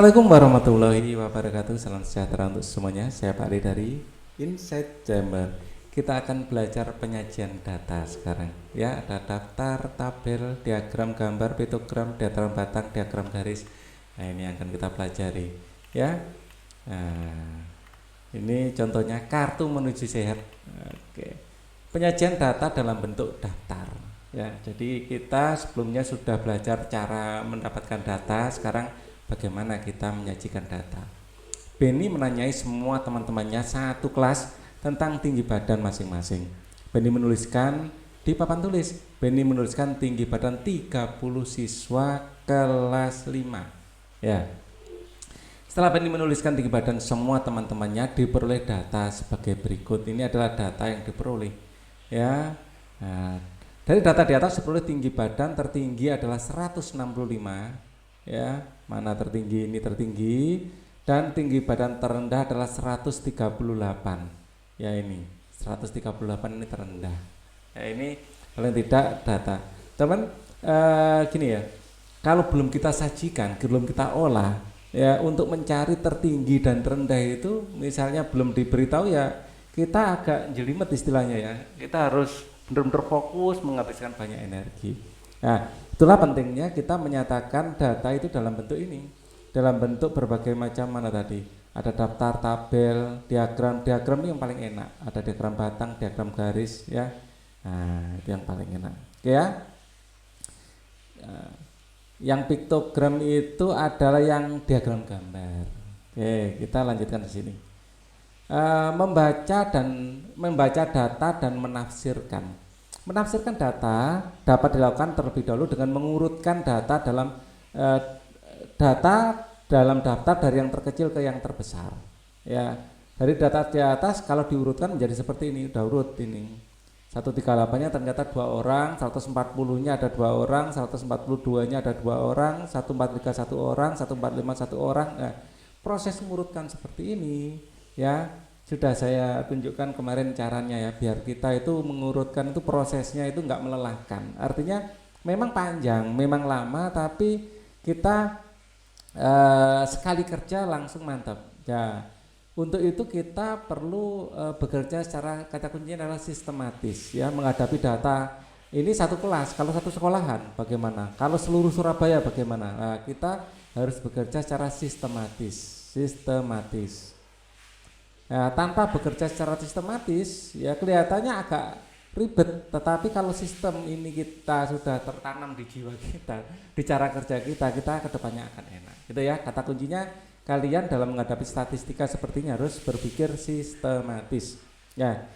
Assalamualaikum warahmatullahi wabarakatuh. Salam sejahtera untuk semuanya. Saya Pak Ali dari Insight Chamber. Kita akan belajar penyajian data sekarang. Ya, ada daftar, tabel, diagram gambar, pitogram, diagram batang, diagram garis. Nah, ini yang akan kita pelajari. Ya. Nah, ini contohnya kartu menuju sehat. Oke. Penyajian data dalam bentuk daftar. Ya, jadi kita sebelumnya sudah belajar cara mendapatkan data. Sekarang bagaimana kita menyajikan data. Benny menanyai semua teman-temannya satu kelas tentang tinggi badan masing-masing. Benny menuliskan di papan tulis, Benny menuliskan tinggi badan 30 siswa kelas 5. Ya. Setelah Benny menuliskan tinggi badan semua teman-temannya, diperoleh data sebagai berikut. Ini adalah data yang diperoleh. Ya. Nah, dari data di atas diperoleh tinggi badan tertinggi adalah 165. Ya, mana tertinggi? Ini tertinggi, dan tinggi badan terendah adalah 138. Ya, ini 138 ini terendah. Ya, ini paling tidak data. Teman, gini ya, kalau belum kita sajikan, belum kita olah, ya untuk mencari tertinggi dan terendah itu, misalnya belum diberitahu ya, kita agak jelimet istilahnya ya. Kita harus benar-benar fokus menghabiskan banyak energi. Nah, itulah pentingnya kita menyatakan data itu dalam bentuk ini, dalam bentuk berbagai macam mana tadi. Ada daftar, tabel, diagram. Diagram ini yang paling enak. Ada diagram batang, diagram garis, ya. Nah, itu yang paling enak. Oke ya. Yang piktogram itu adalah yang diagram gambar. Oke, kita lanjutkan di sini. Membaca data dan menafsirkan. Menafsirkan data dapat dilakukan terlebih dahulu dengan mengurutkan data dalam daftar dari yang terkecil ke yang terbesar. Ya, dari data di atas kalau diurutkan menjadi seperti ini, udah urut ini. 138-nya ternyata 2 orang, 140-nya ada 2 orang, 142-nya ada 2 orang, 143 1 orang, 145 1 orang. Nah, proses mengurutkan seperti ini ya sudah saya tunjukkan kemarin caranya ya, biar kita itu mengurutkan itu prosesnya itu enggak melelahkan. Artinya memang panjang, memang lama, tapi kita sekali kerja langsung mantap. Ya, untuk itu kita perlu bekerja secara, kata kuncinya adalah sistematis ya, menghadapi data. Ini satu kelas, kalau satu sekolahan bagaimana? Kalau seluruh Surabaya bagaimana? Nah, kita harus bekerja secara sistematis. Nah, tanpa bekerja secara sistematis ya kelihatannya agak ribet, tetapi kalau sistem ini kita sudah tertanam di jiwa kita, di cara kerja kita, kedepannya akan enak gitu ya. Kata kuncinya kalian dalam menghadapi statistika seperti ini harus berpikir sistematis ya.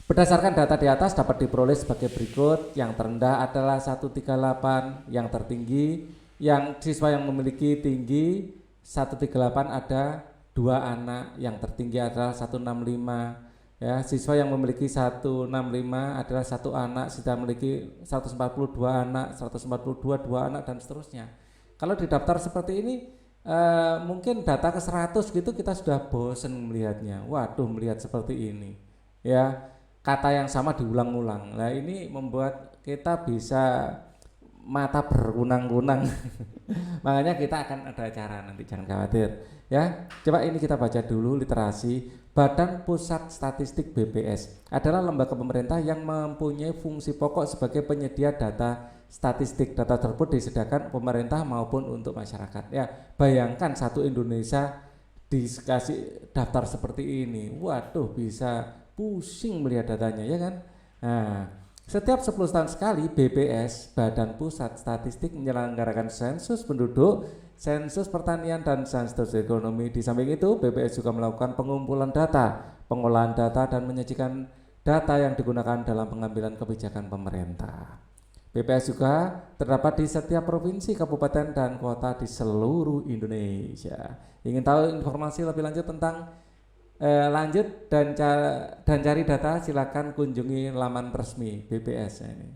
Berdasarkan data di atas dapat diperoleh sebagai berikut. Yang terendah adalah 138, yang tertinggi, yang siswa yang memiliki tinggi 138 ada 2 anak, yang tertinggi adalah 165. Ya, siswa yang memiliki 165 adalah 1 anak, siswa memiliki 142 anak, 142 2 anak, dan seterusnya. Kalau di daftar seperti ini mungkin data ke 100 gitu kita sudah bosen melihatnya. Waduh, melihat seperti ini. Ya, kata yang sama diulang-ulang. Nah, ini membuat kita bisa mata berkunang-kunang. Makanya kita akan ada acara nanti, jangan khawatir ya. Coba ini kita baca dulu literasi. Badan Pusat Statistik BPS adalah lembaga pemerintah yang mempunyai fungsi pokok sebagai penyedia data statistik. Data tersebut disediakan pemerintah maupun untuk masyarakat. Ya, bayangkan satu Indonesia dikasih daftar seperti ini. Waduh, bisa pusing melihat datanya ya kan. Nah, setiap 10 tahun sekali BPS, Badan Pusat Statistik, menyelenggarakan sensus penduduk, sensus pertanian, dan sensus ekonomi. Di samping itu, BPS juga melakukan pengumpulan data, pengolahan data, dan menyajikan data yang digunakan dalam pengambilan kebijakan pemerintah. BPS juga terdapat di setiap provinsi, kabupaten, dan kota di seluruh Indonesia. Ingin tahu informasi lebih lanjut tentang lanjut dan cari data, silakan kunjungi laman resmi BPS ini.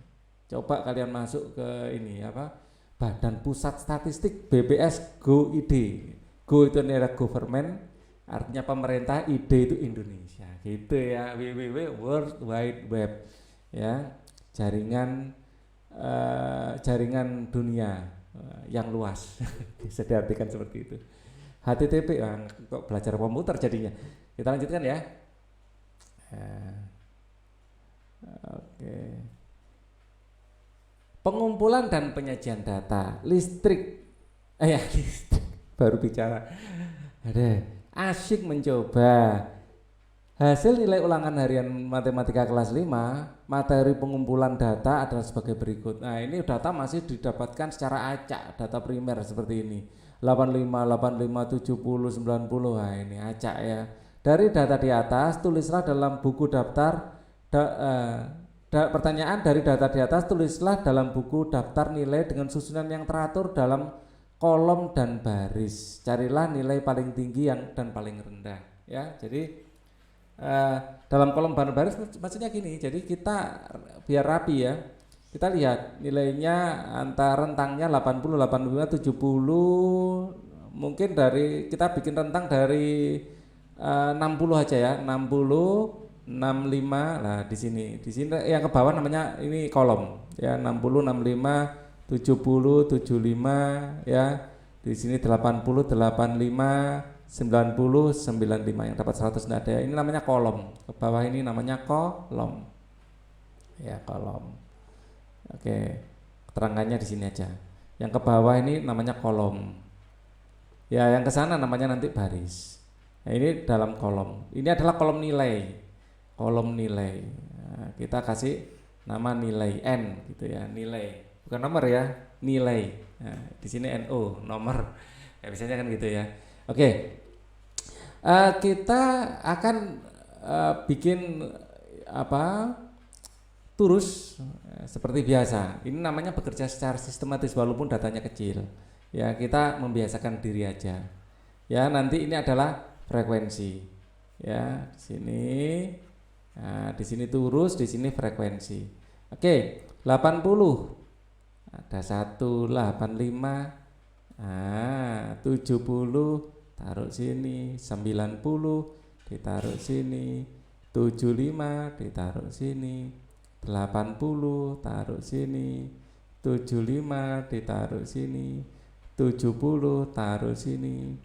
Coba kalian masuk ke ini apa? Badan Pusat Statistik BPS Go ID. Go itu adalah government, artinya pemerintah, ID itu Indonesia. Gitu ya, www World Wide Web. Ya, jaringan dunia. yang luas. Bisa diartikan seperti itu. HTTP, kok belajar komputer jadinya. Kita lanjutkan ya. Oke. Pengumpulan dan penyajian data listrik. Listrik baru bicara. Ada asyik mencoba. Hasil nilai ulangan harian matematika kelas 5, materi pengumpulan data adalah sebagai berikut. Nah, ini data masih didapatkan secara acak, data primer seperti ini. 85, 85, 70, 90. Nah, ini acak ya. Dari data di atas, tulislah dalam buku daftar pertanyaan dari data di atas, tulislah dalam buku daftar nilai dengan susunan yang teratur dalam kolom dan baris. Carilah nilai paling tinggi dan paling rendah. Ya, jadi dalam kolom dan baris maksudnya gini. Jadi kita biar rapi ya. Kita lihat nilainya antara rentangnya 80, 85, 70. Mungkin dari kita bikin rentang dari 60 aja ya. 60, 65. Nah, di sini yang ke bawah namanya ini kolom ya, 60, 65, 70, 75 ya. Di sini 80, 85, 90, 95 yang dapat 100 tidak ada. Ini namanya kolom. Ke bawah ini namanya kolom. Ya, kolom. Oke. Keterangannya di sini aja. Yang ke bawah ini namanya kolom. Ya, yang ke sana namanya nanti baris. Nah, ini dalam kolom. Ini adalah kolom nilai. Kolom nilai. Nah, kita kasih nama nilai N gitu ya, nilai. Bukan nomor ya, nilai. Nah, di sini NO, nomor. Ya, biasanya kan gitu ya. Oke. Kita akan bikin turus seperti biasa. Ini namanya bekerja secara sistematis walaupun datanya kecil. Ya, kita membiasakan diri aja. Ya, nanti ini adalah frekuensi. Ya, di sini. Nah, di sini turus, di sini frekuensi. Oke, 80. Ada 185. 70 taruh sini, 90 ditaruh sini, 75 ditaruh sini, 80 taruh sini, 75 ditaruh sini, 70 taruh sini,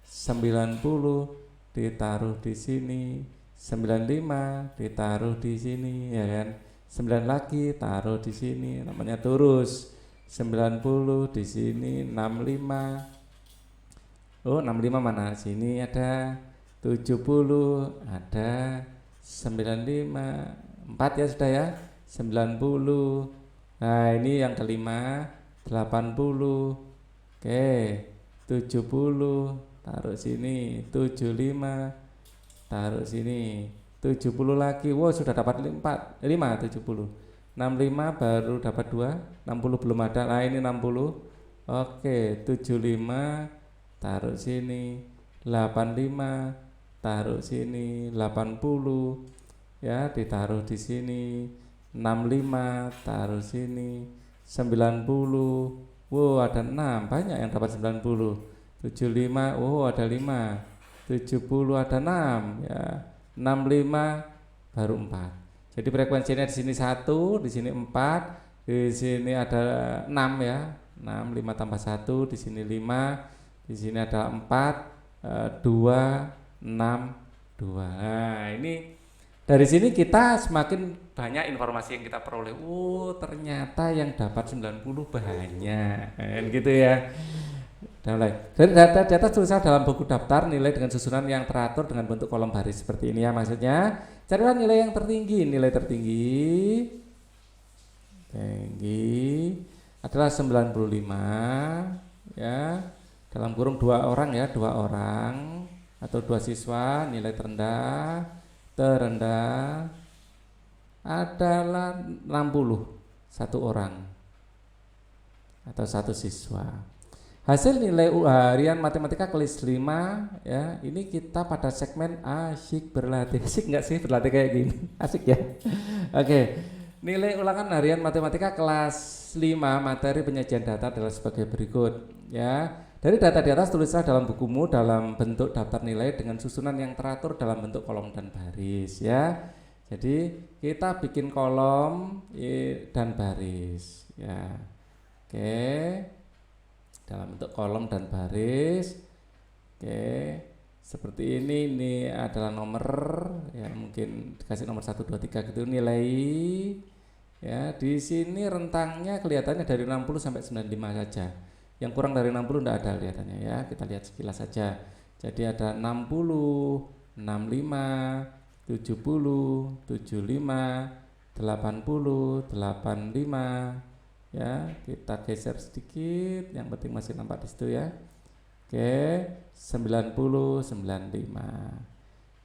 90 ditaruh di sini, 95 ditaruh di sini ya kan. 9 lagi taruh di sini, namanya turus. 90 di sini, 65. Oh, 65 mana? Sini ada 70, ada 95, 4 ya sudah ya. 90. Nah, ini yang kelima, 80. Oke, 70 taruh sini, 75 taruh sini, 70 lagi. Wow, sudah dapat 5, 70. 65 baru dapat 2, 60 belum ada. Nah, ini 60. Oke, 75 taruh sini, 85 taruh sini, 80 ya ditaruh di sini, 65 taruh sini, 90. Wow, ada 6, banyak yang dapat 90. 75, wow ada 5. 70 ada 6 ya. 65 baru 4. Jadi frekuensinya di sini 1, di sini 4, di sini ada 6 ya. 6, 5 tambah 1, di sini 5. Di sini ada 4, 2, 6, 2. Nah, ini dari sini kita semakin banyak informasi yang kita peroleh. Oh, ternyata yang dapat 90 banyak. Gitu ya. Dari data di atas tulislah dalam buku daftar nilai dengan susunan yang teratur dengan bentuk kolom baris seperti ini ya maksudnya. Carilah nilai yang tertinggi. Nilai tertinggi adalah 95 ya. Dalam kurung 2 orang ya, 2 orang atau 2 siswa. Nilai terendah adalah 60, 1 orang atau 1 siswa. Hasil nilai harian matematika kelas 5 ya, ini kita pada segmen asyik berlatih. Asyik nggak sih berlatih kayak gini? Asik ya. Oke. Nilai ulangan harian matematika kelas 5 materi penyajian data adalah sebagai berikut ya. Dari data di atas tulislah dalam bukumu dalam bentuk daftar nilai dengan susunan yang teratur dalam bentuk kolom dan baris ya. Jadi kita bikin kolom dan baris ya. Oke. dalam bentuk kolom dan baris. Oke, seperti ini adalah nomor ya, mungkin dikasih nomor 1 2 3 gitu nilai ya. Di sini rentangnya kelihatannya dari 60 sampai 95 saja. Yang kurang dari 60 tidak ada kelihatannya ya. Kita lihat sekilas saja. Jadi ada 60, 65, 70, 75, 80, 85 ya. Kita geser sedikit, yang penting masih nampak di situ ya. Oke, 90, 95.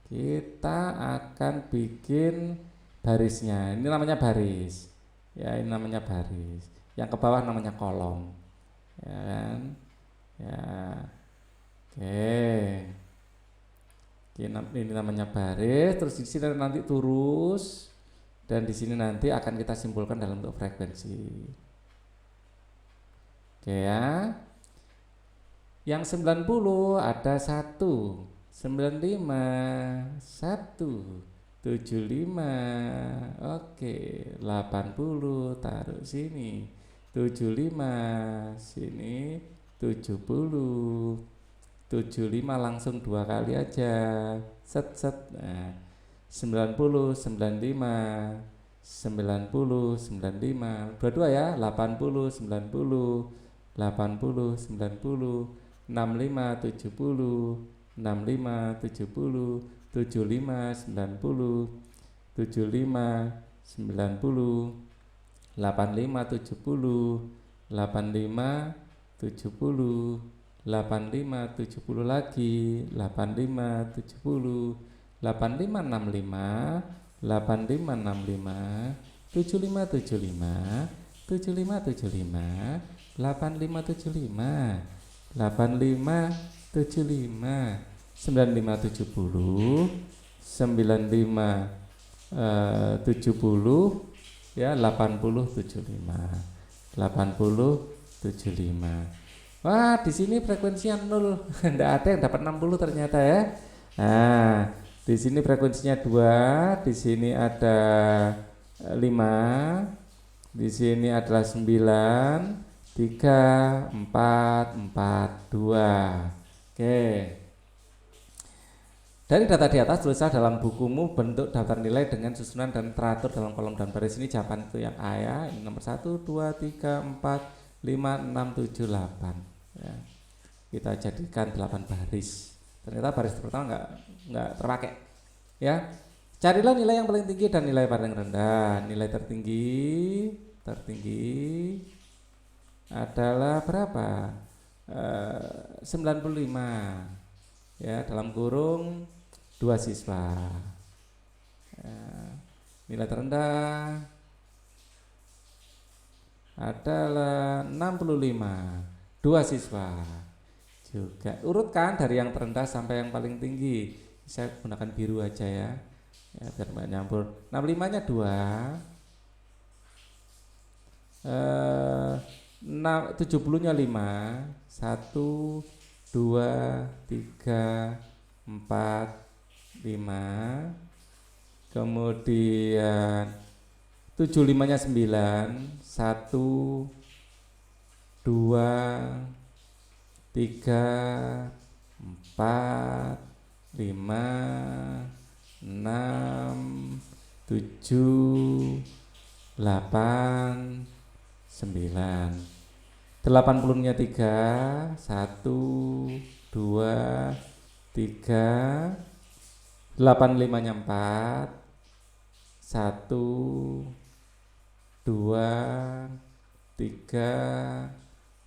Kita akan bikin barisnya. Ini namanya baris. Ya, ini namanya baris. Yang ke bawah namanya kolom. Ya kan? Ya. Oke. Ini namanya baris, terus di sini nanti terus dan di sini nanti akan kita simpulkan dalam bentuk frekuensi. Oke ya. Yang 90 ada 1, 95, 1, 75. Oke, 80 taruh sini. 75 sini, 70. 75 langsung 2 kali aja. Set. Nah, 90, 95, 90, 95. Dua-dua ya, 80, 90, 80, 90, 65, 70, 65, 70, 75, 90, 75, 90, 85, 70, 85, 70, 85, 70 lagi, 85, 70, 85, 65, 85, 65, 75, 75, 75, 75, 85, 75, 85, 75, 95, 70, 95, 70 ya, 80, 75, 80, 75. Wah, di sini frekuensinya 0. Enggak ada yang dapat 60 ternyata ya. Nah, di sini frekuensinya 2, di sini ada 5, di sini adalah 9, 3, 4, 4, 2. Oke. Dari data di atas tulislah dalam bukumu bentuk daftar nilai dengan susunan dan teratur dalam kolom dan baris. Ini jawaban itu yang A ya. Ini nomor 1, 2, 3, 4, 5, 6, 7, 8 ya. Kita jadikan 8 baris. Ternyata baris pertama enggak terpakai ya. Carilah nilai yang paling tinggi dan nilai paling rendah. Nilai tertinggi adalah berapa? 95 ya, dalam kurung 2 siswa ya. Nilai terendah adalah 65, 2 siswa juga. Urutkan dari yang terendah sampai yang paling tinggi. Saya gunakan biru aja ya, biar nggak nyampur. 65 nya 2, 70 nya 5, 1, 2, 3, 4, 5. Kemudian 75 nya 9, 1, 2, 3, 4, 5, 6, 7, 8, 9. 80 nya 3, 1, 2, 3. 85 nya 4, 1, 2, 3,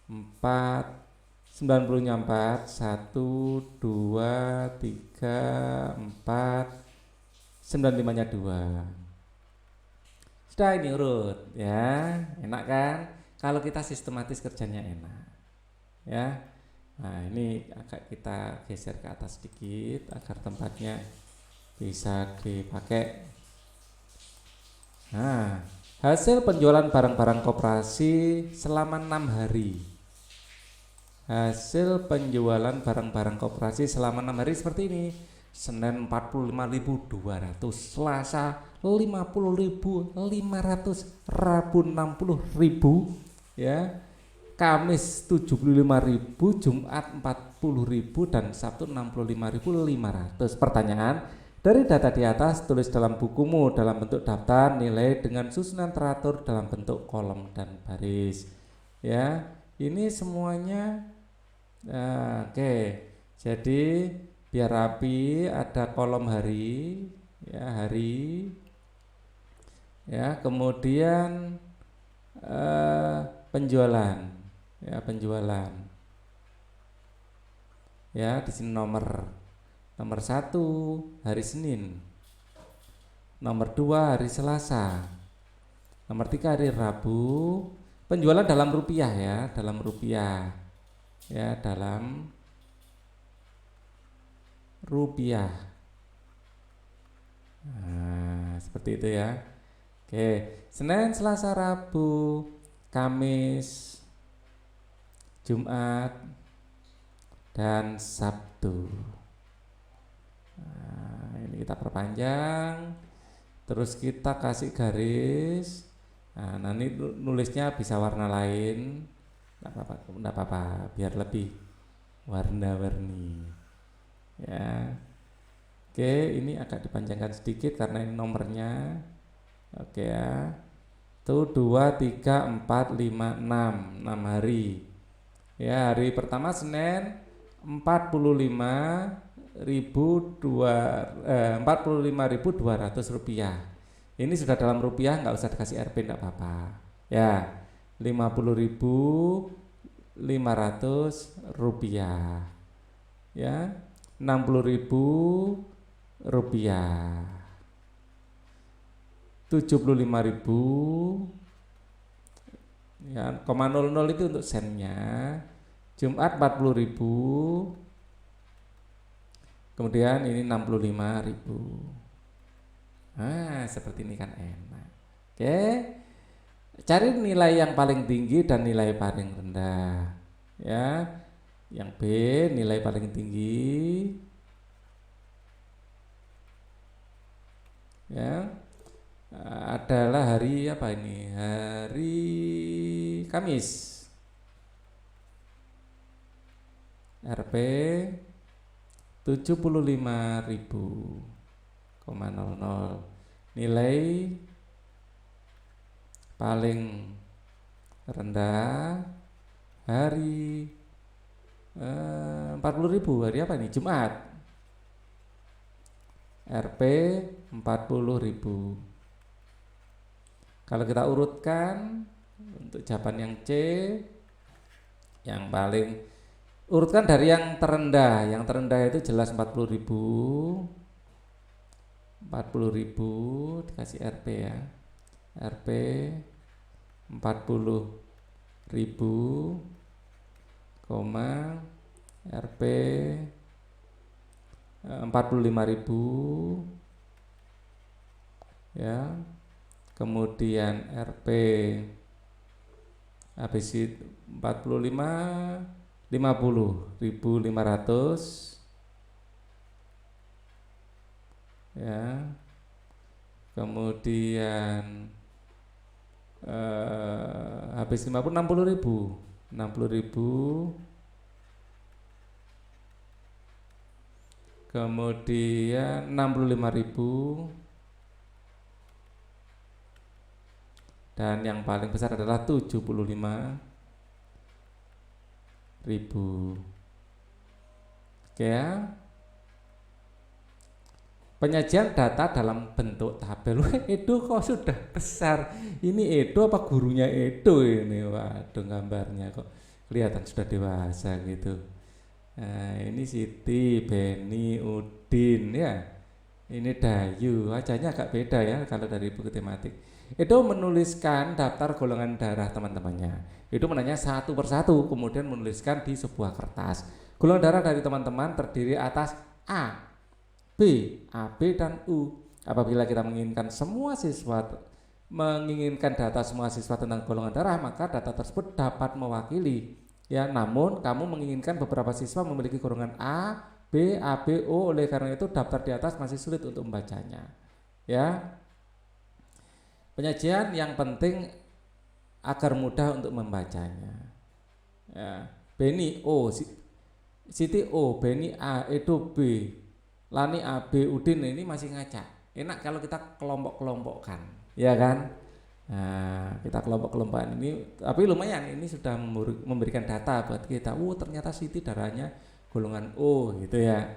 4. 90 nya 4, 1, 2, 3, 4. 95 nya 2. Sudah, ini urut ya. Enak kan? Kalau kita sistematis kerjanya enak ya. Nah, ini agak kita geser ke atas sedikit agar tempatnya bisa dipakai. Nah, hasil penjualan barang-barang koperasi selama 6 hari. Hasil penjualan barang-barang koperasi selama 6 hari seperti ini. Senin 45.200, Selasa 50.500, Rabu 60.000 ya. Kamis 75.000, Jumat 40.000, dan Sabtu 65.500. Pertanyaan, dari data di atas tulis dalam bukumu dalam bentuk daftar nilai dengan susunan teratur dalam bentuk kolom dan baris. Ya, ini semuanya. Nah, oke. Jadi biar rapi, ada kolom hari, ya hari, ya kemudian penjualan, ya penjualan, ya di sini nomor 1 hari Senin, nomor 2 hari Selasa, nomor 3 hari Rabu. Penjualan dalam rupiah ya, dalam rupiah, ya dalam rupiah. Nah, seperti itu ya. Oke, Senin, Selasa, Rabu, Kamis, Jumat, dan Sabtu. Nah, ini kita perpanjang, terus kita kasih garis. Nah, nanti nulisnya bisa warna lain, enggak apa-apa, biar lebih warna-warni. Ya. Oke, ini agak dipanjangkan sedikit karena ini nomornya. Oke ya. Itu 2, 3, 4, 5, 6 hari. Ya, hari pertama Senin 45.200 rupiah. Ini sudah dalam rupiah, nggak usah dikasih Rp, nggak apa-apa. Ya, 50.500 rupiah. Ya, 60.000 rupiah, 75.000, ya, 0,00 itu untuk sennya. Jumat 40.000, kemudian ini 65.000. Nah, seperti ini kan enak. Oke, cari nilai yang paling tinggi dan nilai paling rendah. Ya, yang B nilai paling tinggi. Ya, adalah hari apa ini? Hari Kamis. Rp 75.000,00. Nilai paling rendah hari 40.000. Hari apa ini? Jumat. Rp 40.000. Kalau kita urutkan untuk jawaban yang C, yang paling urutkan dari yang terendah. Yang terendah itu jelas 40.000. 40.000 dikasih Rp ya. Rp 40.000, Rp 45.000, ya. Kemudian Rp habis itu 50.500, ya. Kemudian habis 60.000, kemudian 65.000, dan yang paling besar adalah 75.000. Oke ya. Penyajian data dalam bentuk tabel. Edo kok sudah besar. Ini Edo apa gurunya Edo ini? Waduh, gambarnya kok kelihatan sudah dewasa gitu. Nah, ini Siti, Beni, Udin ya. Ini Dayu. Wajahnya agak beda ya kalau dari buku tematik. Edo menuliskan daftar golongan darah teman-temannya. Edo menanya satu persatu, kemudian menuliskan di sebuah kertas. Golongan darah dari teman-teman terdiri atas A, B, AB, dan U. Apabila kita menginginkan data semua siswa tentang golongan darah, maka data tersebut dapat mewakili. Ya, namun kamu menginginkan beberapa siswa memiliki golongan A, B, AB, O. Oleh karena itu daftar di atas masih sulit untuk membacanya. Ya. Penyajian yang penting agar mudah untuk membacanya. Ya, Beni O, Siti O, Beni A, Edo B, Lani A, B, Udin ini masih ngacak. Enak kalau kita kelompok-kelompokkan, ya kan? Nah, kita kelompok-kelompokan ini, tapi lumayan ini sudah memberikan data buat kita. Ternyata Siti darahnya golongan O gitu ya.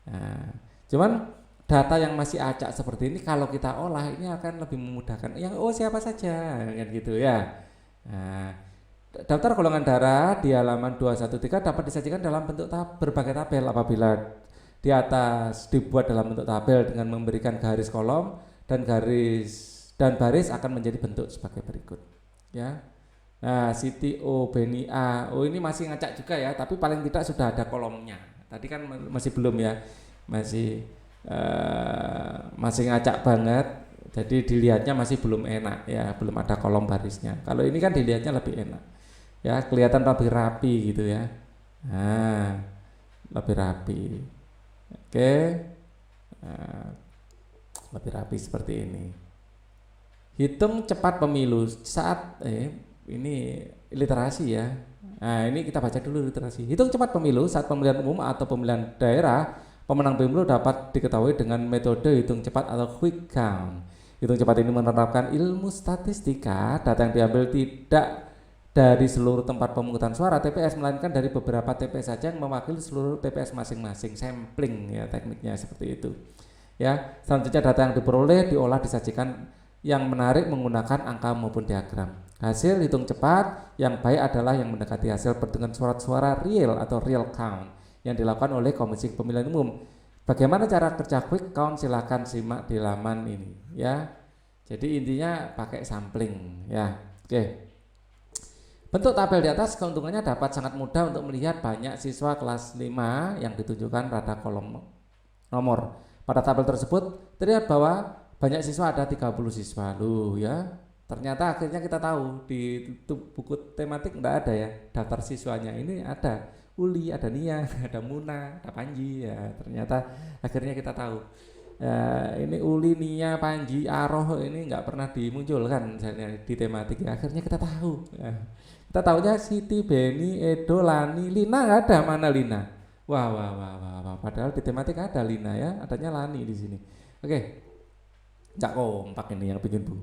Nah, cuman data yang masih acak seperti ini kalau kita olah ini akan lebih memudahkan. Yang O siapa saja kan gitu ya. Nah, daftar golongan darah di halaman 213 dapat disajikan dalam bentuk berbagai tabel apabila di atas dibuat dalam bentuk tabel dengan memberikan garis kolom dan baris akan menjadi bentuk sebagai berikut ya. Nah, Siti O, Beni A, ini masih ngacak juga ya, tapi paling tidak sudah ada kolomnya. Tadi kan masih belum ya, masih ngacak banget, jadi dilihatnya masih belum enak ya, belum ada kolom barisnya. Kalau ini kan dilihatnya lebih enak ya, kelihatan lebih rapi gitu ya. Nah, lebih rapi. Oke. Nah, lebih rapi seperti ini. Hitung cepat pemilu saat ini literasi ya. Nah, ini kita baca dulu literasi. Hitung cepat pemilu saat pemilihan umum atau pemilihan daerah, pemenang pemilu dapat diketahui dengan metode hitung cepat atau quick count. Hitung cepat ini menerapkan ilmu statistika, data yang diambil tidak dari seluruh tempat pemungutan suara TPS, melainkan dari beberapa TPS saja yang mewakili seluruh TPS masing-masing. Sampling ya, tekniknya seperti itu. Ya, selanjutnya data yang diperoleh diolah disajikan yang menarik menggunakan angka maupun diagram. Hasil hitung cepat yang baik adalah yang mendekati hasil perhitungan suara real atau real count yang dilakukan oleh Komisi Pemilihan Umum. Bagaimana cara kerja quick count? Silahkan simak di laman ini ya. Jadi intinya pakai sampling ya. Oke. Bentuk tabel di atas keuntungannya dapat sangat mudah untuk melihat banyak siswa kelas 5 yang ditunjukkan pada kolom nomor. Pada tabel tersebut terlihat bahwa banyak siswa, ada 30 siswa loh ya. Ternyata akhirnya kita tahu di buku tematik enggak ada ya daftar siswanya. Ini ada Uli, ada Nia, ada Muna, ada Panji ya. Ternyata akhirnya kita tahu ini Uli, Nia, Panji, Aroh ini enggak pernah dimunculkan misalnya di tematik ya. Akhirnya kita tahu ya. Kita tahunya Siti, Beni, Edo, Lani, Lina enggak ada. Mana Lina? Wah. Padahal di tematik ada Lina ya, adanya Lani di sini. Oke. Cak kompak ini yang bikin bu.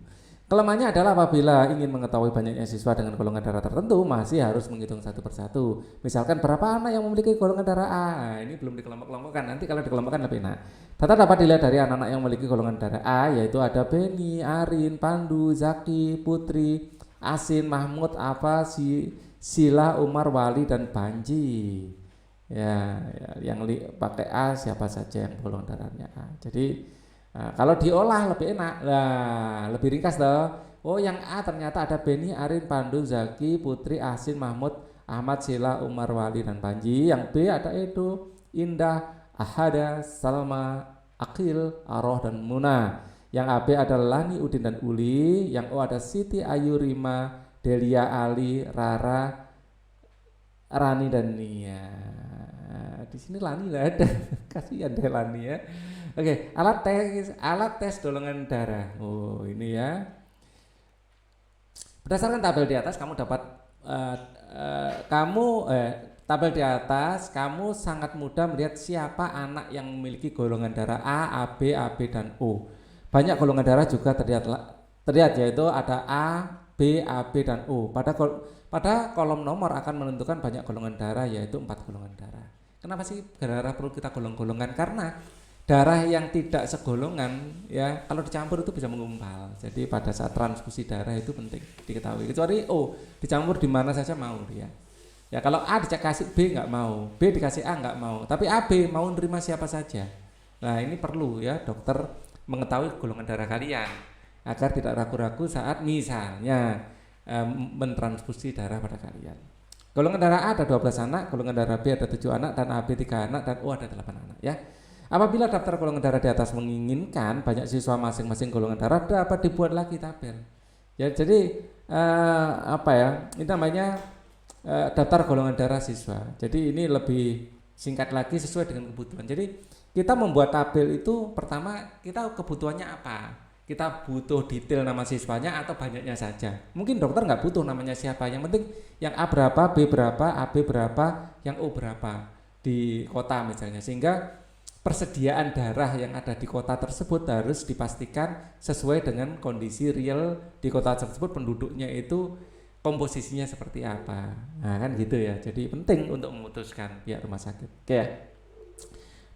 Kelemahannya adalah apabila ingin mengetahui banyaknya siswa dengan golongan darah tertentu masih harus menghitung satu persatu. Misalkan berapa anak yang memiliki golongan darah A. Ini belum dikelompok-kelompokkan. Nanti kalau dikelompokkan lebih enak. Data dapat dilihat dari anak-anak yang memiliki golongan darah A, yaitu ada Beni, Arin, Pandu, Zaki, Putri, Asin, Mahmud, Apa, Sila, Umar, Wali, dan Panji. Ya yang pakai A siapa saja yang golongan darahnya A. Jadi kalau diolah lebih enak, lebih ringkas toh. Oh yang A ternyata ada Beni, Arin, Pandu, Zaki, Putri, Asin, Mahmud, Ahmad, Sila, Umar, Wali, dan Panji. Yang B ada Edo, Indah, Ahada, Salma, Akil, Aroh, dan Muna. Yang AB ada Lani, Udin, dan Uli. Yang O ada Siti, Ayu, Rima, Delia, Ali, Rara, Rani, dan Nia. Di sini Lani lah ada, kasihan deh Lani ya. Oke, alat tes golongan darah. Oh, ini ya. Berdasarkan tabel di atas kamu dapat tabel di atas kamu sangat mudah melihat siapa anak yang memiliki golongan darah A, AB, AB, dan O. Banyak golongan darah juga terlihat yaitu ada A, B, AB, dan O. Pada kolom nomor akan menentukan banyak golongan darah yaitu 4 golongan darah. Kenapa sih darah perlu kita golong-golongan? Karena darah yang tidak segolongan ya kalau dicampur itu bisa menggumpal. Jadi pada saat transfusi darah itu penting diketahui. Kecuali O dicampur di mana saja mau dia. Ya kalau A dikasih B nggak mau, B dikasih A nggak mau, tapi AB mau nerima siapa saja. Nah ini perlu ya dokter mengetahui golongan darah kalian agar tidak ragu-ragu saat misalnya mentransfusi darah pada kalian. Golongan darah A ada 12 anak, golongan darah B ada 7 anak, dan AB 3 anak, dan O ada 8 anak ya. Apabila daftar golongan darah di atas menginginkan banyak siswa masing-masing golongan darah dapat dibuat lagi tabel. Ya jadi ini namanya daftar golongan darah siswa. Jadi ini lebih singkat lagi sesuai dengan kebutuhan. Jadi kita membuat tabel itu pertama kita kebutuhannya apa? kita butuh detail nama siswanya atau banyaknya saja. Mungkin dokter nggak butuh namanya siapa, yang penting yang A berapa, B berapa, AB berapa, yang O berapa di kota misalnya, sehingga persediaan darah yang ada di kota tersebut harus dipastikan sesuai dengan kondisi real di kota tersebut, penduduknya itu komposisinya seperti apa. Nah kan gitu ya, jadi penting untuk memutuskan pihak rumah sakit. Oke ya.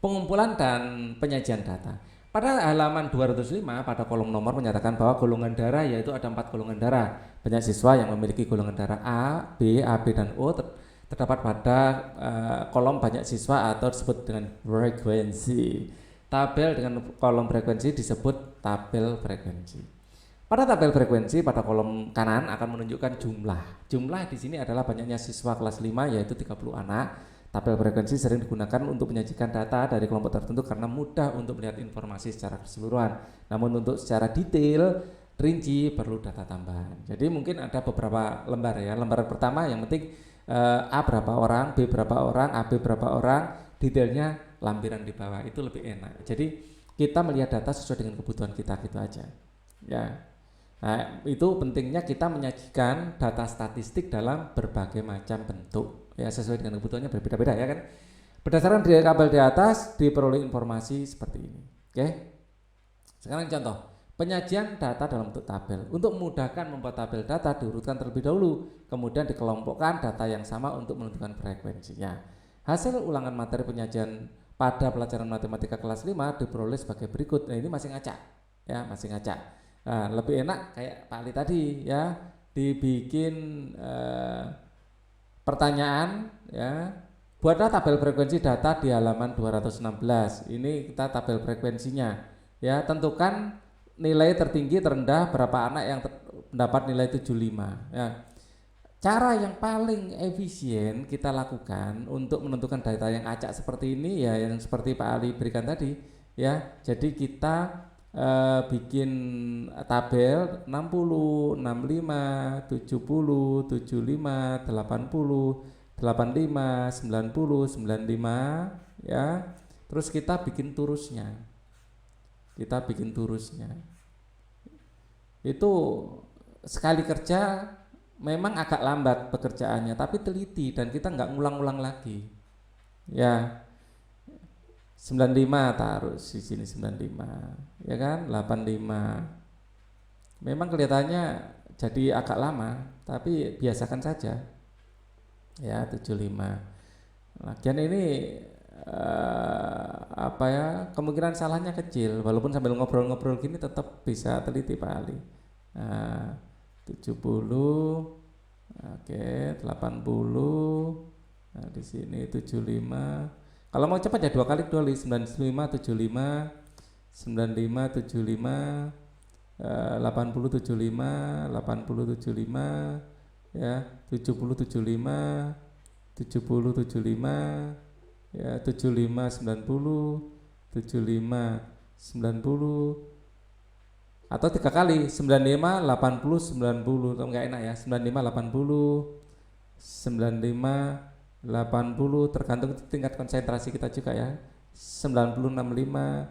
Pengumpulan dan penyajian data. Pada halaman 205 pada kolom nomor menyatakan bahwa golongan darah yaitu ada 4 golongan darah. Banyak siswa yang memiliki golongan darah A, B, AB dan O terdapat pada kolom banyak siswa atau disebut dengan frekuensi. Tabel dengan kolom frekuensi disebut tabel frekuensi. Pada tabel frekuensi pada kolom kanan akan menunjukkan jumlah. Jumlah di sini adalah banyaknya siswa kelas 5 yaitu 30 anak. Tabel frekuensi sering digunakan untuk menyajikan data dari kelompok tertentu karena mudah untuk melihat informasi secara keseluruhan. Namun untuk secara detail, rinci perlu data tambahan. Jadi mungkin ada beberapa lembar ya. Lembaran pertama yang penting A berapa orang, B berapa orang, AB berapa orang, detailnya lampiran di bawah itu lebih enak. Jadi kita melihat data sesuai dengan kebutuhan kita gitu aja. Ya. Nah, itu pentingnya kita menyajikan data statistik dalam berbagai macam bentuk. Ya sesuai dengan kebutuhannya berbeda-beda ya kan. Berdasarkan tabel di atas diperoleh informasi seperti ini. Oke. Sekarang contoh penyajian data dalam bentuk tabel. Untuk memudahkan membuat tabel data diurutkan terlebih dahulu, kemudian dikelompokkan data yang sama untuk menentukan frekuensinya. Hasil ulangan materi penyajian pada pelajaran matematika kelas 5 diperoleh sebagai berikut. Nah ini masih ngacak ya, masih ngacak. Nah, lebih enak kayak Pak Ali tadi ya, dibikin pertanyaan ya. Buatlah tabel frekuensi data di halaman 216. Ini kita tabel frekuensinya. Ya, tentukan nilai tertinggi terendah berapa anak yang mendapat nilai 75 ya. Cara yang paling efisien kita lakukan untuk menentukan data yang acak seperti ini ya, yang seperti Pak Ali berikan tadi ya. Jadi kita bikin tabel 60, 65, 70, 75, 80, 85, 90, 95 ya. Terus kita bikin turusnya. Itu sekali kerja memang agak lambat pekerjaannya, tapi teliti dan kita nggak ngulang-ulang lagi. Ya. 95 taruh di sini 95 ya kan, 85 memang kelihatannya jadi agak lama tapi biasakan saja ya. 75 lagian ini apa ya, kemungkinan salahnya kecil walaupun sambil ngobrol-ngobrol gini tetap bisa teliti Pak Ali. 70 oke, 80 nah di sini 75. Kalau mau cepat ya 2 kali 95, 75, 95, 75, 80, 75, 80, 75, ya 70, 75, 70, 75, ya 75, 90, 75, 90, atau 3 kali 95, 80, 90, kalau nggak enak ya 95, 80, 95, 80 tergantung tingkat konsentrasi kita juga ya. 90 65,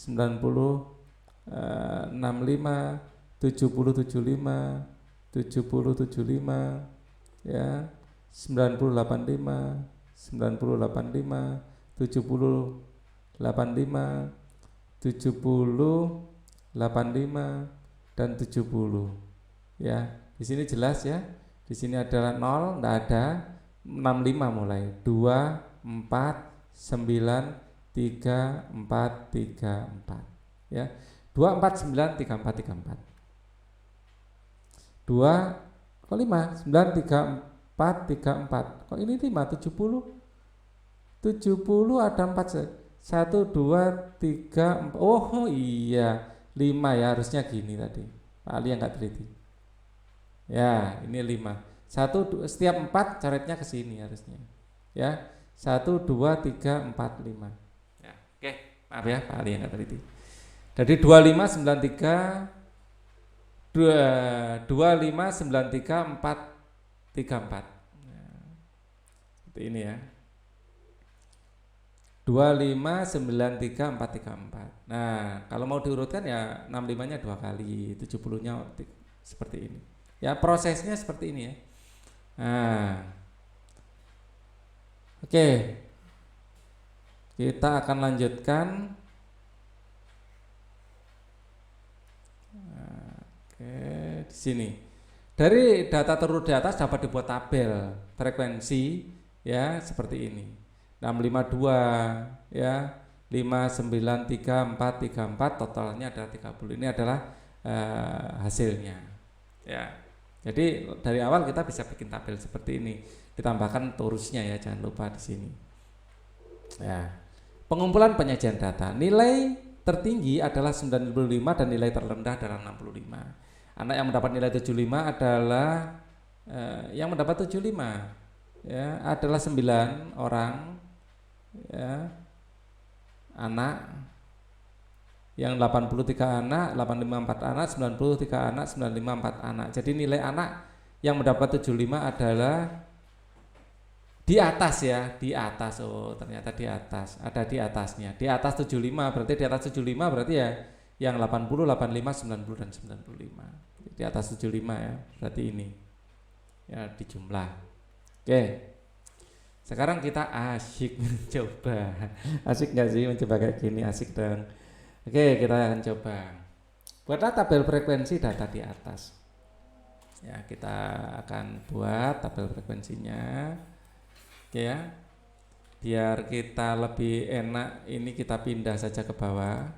90 65, 70 75, 70 75 ya. 90 85, 90 85, 70 85, 70 85 dan 70 ya. Di sini jelas ya. Di sini adalah 0, enggak ada. 65 mulai 2 4 9 3 4 3 4 ya. 2 4 9 3 4 3 4 2 kok 5 9 3 4 3 4 kok ini 5 70 ada 4 1 2 3 4 oh iya 5 ya, harusnya gini tadi Pak Ali yang enggak teliti ya. Ini 5 setiap 4 coretnya ke sini harusnya ya. 1 2 3 4 5 ya. Oke, maaf ya Pak Ali yang nggak teliti. Jadi 25 93 25 93 4 34 nah, seperti ini ya. 2593 434. Nah, kalau mau diurutkan ya 65-nya 2 kali, 70-nya seperti ini. Ya, prosesnya seperti ini ya. Nah, oke. Kita akan lanjutkan. Oke, di sini. Dari data terurut di atas dapat dibuat tabel frekuensi ya seperti ini. 652 ya, 593 434 totalnya adalah 30. Ini adalah hasilnya. Ya. Jadi dari awal kita bisa bikin tabel seperti ini. Ditambahkan torusnya ya, jangan lupa di sini. Ya. Pengumpulan penyajian data. Nilai tertinggi adalah 95 dan nilai terendah adalah 65. Anak yang mendapat nilai 75 adalah yang mendapat 75 ya adalah 9 orang ya, anak, yang 83 anak, 854 anak, 93 anak, 954 anak. Jadi nilai anak yang mendapat 75 adalah di atas ya, di atas. Oh, ternyata di atas. Ada di atasnya. Di atas 75, berarti di atas 75 berarti ya yang 80, 85, 90 dan 95. Di atas 75 ya, berarti ini. Ya, di jumlah. Oke. Sekarang kita asyik mencoba. Asik nggak sih mencoba kayak gini? Asik dong. Oke, kita akan coba. Buatlah tabel frekuensi data di atas. Ya, kita akan buat tabel frekuensinya. Oke ya. Biar kita lebih enak, ini kita pindah saja ke bawah.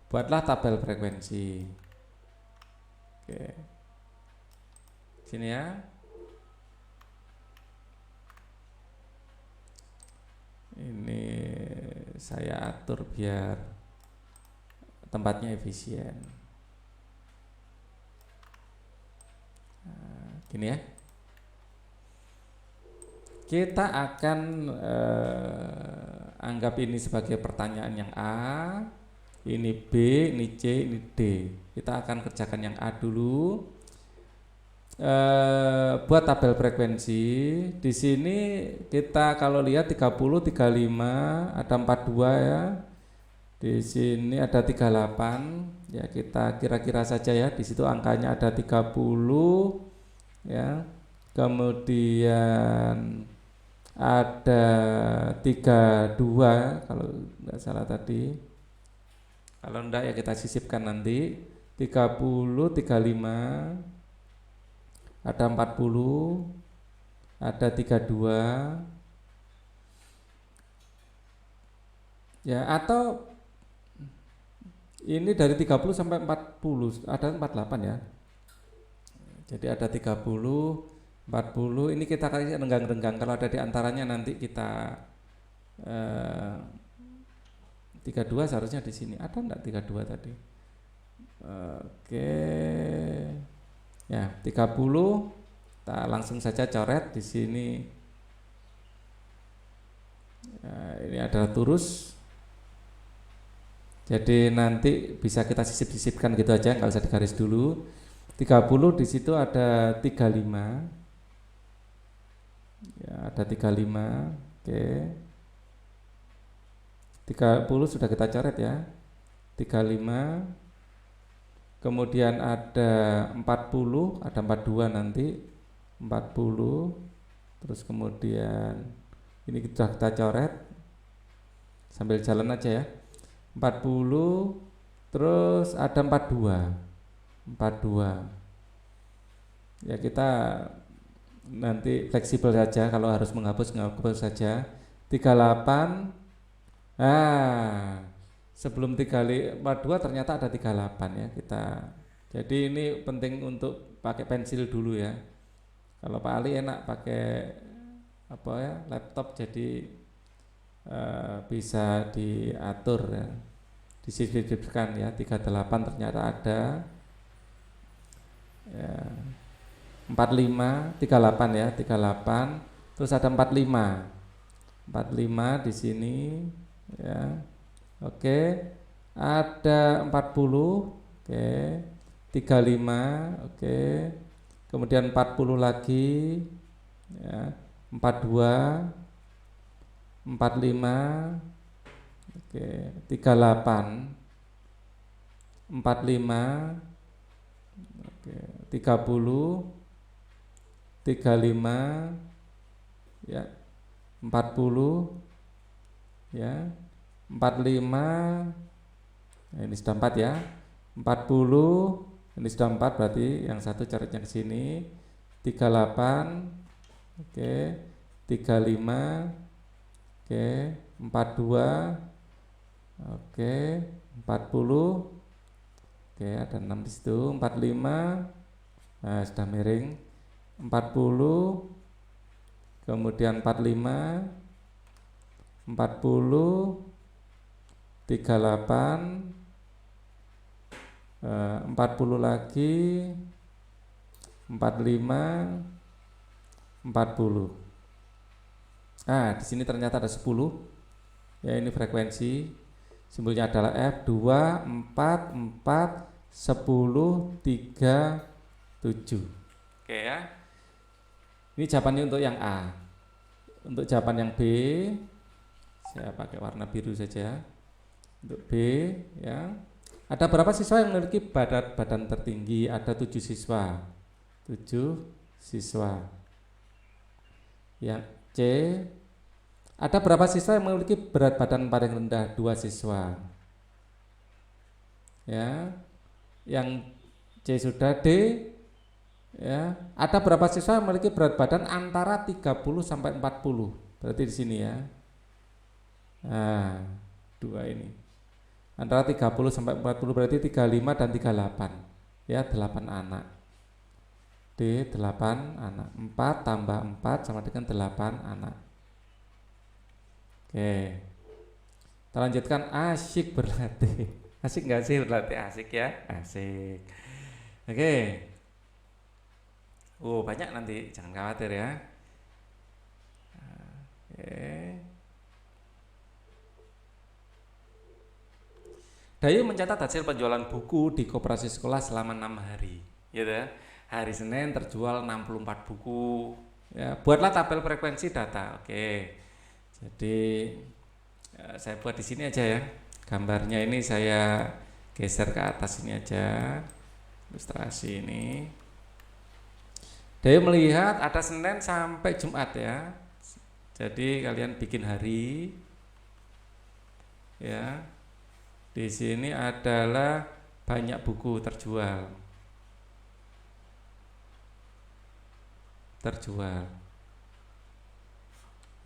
Buatlah tabel frekuensi. Oke. Sini ya. Ini saya atur biar tempatnya efisien. Nah, gini ya. Kita akan anggap ini sebagai pertanyaan yang A, ini B, ini C, ini D. Kita akan kerjakan yang A dulu. Buat tabel frekuensi. Di sini kita kalau lihat 30, 35, ada 42 ya. Di sini ada 38. Ya, kita kira-kira saja ya. Di situ angkanya ada 30 ya. Kemudian ada 32 kalau enggak salah tadi. Kalau enggak ya kita sisipkan nanti. 30, 35, ada 40, ada 32. Ya, atau ini dari 30 sampai 40, ada 48 ya. Jadi ada 30, 40, ini kita kasih renggang-renggang. Kalau ada di antaranya nanti kita 32 seharusnya di sini. Ada enggak 32 tadi? Oke. Ya, 30 kita langsung saja coret di sini. Ini adalah turus. Jadi nanti bisa kita sisip-sisipkan gitu aja, nggak usah digaris dulu. 30 di situ ada 35. Ya, ada 35. Oke. 30 sudah kita coret ya. 35. Kemudian ada 40, ada 42 nanti. 40. Terus kemudian ini sudah kita coret. Sambil jalan aja ya. 40, terus ada 42. 42. Ya, kita nanti fleksibel saja, kalau harus menghapus saja. 38. Nah, sebelum 42 ternyata ada 38 ya kita. Jadi ini penting untuk pakai pensil dulu ya. Kalau Pak Ali enak pakai apa ya, laptop, jadi bisa diatur ya. Disisipkan ya, 38 ternyata ada ya. 45, 38 ya, 38. Terus ada 45. 45 di sini ya. Oke. Ada 40. Oke. 35. Oke. Kemudian 40 lagi ya. 42. 45, oke, 38, 45, oke, 30, 35, ya, 40, ya, 45, nah ini sudah 4 ya, 40, ini sudah 4 berarti yang satu coretnya ke sini, 38, oke, 35, oke, 42, oke, 40, oke, ada 6 di situ, 45, nah sudah miring, 40, kemudian 45, 40, 38, 40 lagi, 45, 40. Nah, di sini ternyata ada 10. Ya, ini frekuensi. Simbolnya adalah F2, 4, 4, 10, 3, 7. Oke ya. Ini jawabannya untuk yang A. Untuk jawaban yang B, saya pakai warna biru saja. Untuk B, ya. Ada berapa siswa yang memiliki badan tertinggi? Ada 7 siswa. 7 siswa. Yang C, ada berapa siswa yang memiliki berat badan paling rendah? 2 siswa. Ya. Yang C sudah. D, ya. Ada berapa siswa yang memiliki berat badan antara 30 sampai 40? Berarti di sini ya. Nah, 2 ini. Antara 30 sampai 40 berarti 35 dan 38. Ya, 8 anak. D, 8 anak. 4 tambah 4 sama dengan 8 anak. Oke. Kita lanjutkan, asyik berlatih. Asik nggak sih berlatih? Asik ya, asik. Oke. Banyak nanti, jangan khawatir ya. Oke. Dayu mencatat hasil penjualan buku di koperasi sekolah selama 6 hari. Gitu ya. Hari Senin terjual 64 buku. Ya, buatlah tabel frekuensi data. Oke. Jadi saya buat di sini aja ya. Gambarnya ini saya geser ke atas ini aja. Ilustrasi ini. Dayu melihat ada Senin sampai Jumat ya. Jadi kalian bikin hari. Ya. Di sini adalah banyak buku terjual.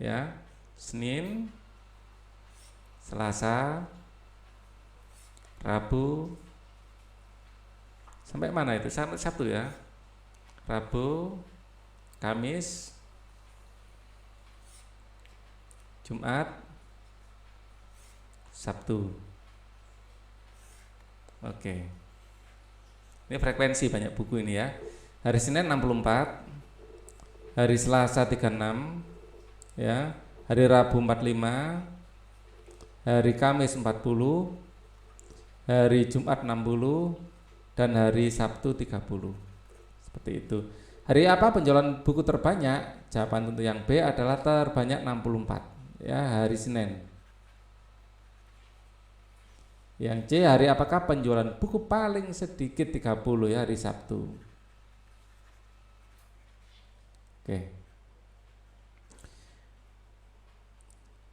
Ya, Senin, Selasa, Rabu, sampai mana itu? Sampai Sabtu ya. Rabu, Kamis, Jumat, Sabtu. Oke. Ini frekuensi banyak buku ini ya. Hari Senin 64, hari Selasa 36, ya. Hari Rabu 45, hari Kamis 40, hari Jumat 60, dan hari Sabtu 30. Seperti itu. Hari apa penjualan buku terbanyak? Jawaban untuk yang B adalah terbanyak 64. Ya, hari Senin. Yang C, hari apakah penjualan buku paling sedikit? 30 ya, hari Sabtu. Oke.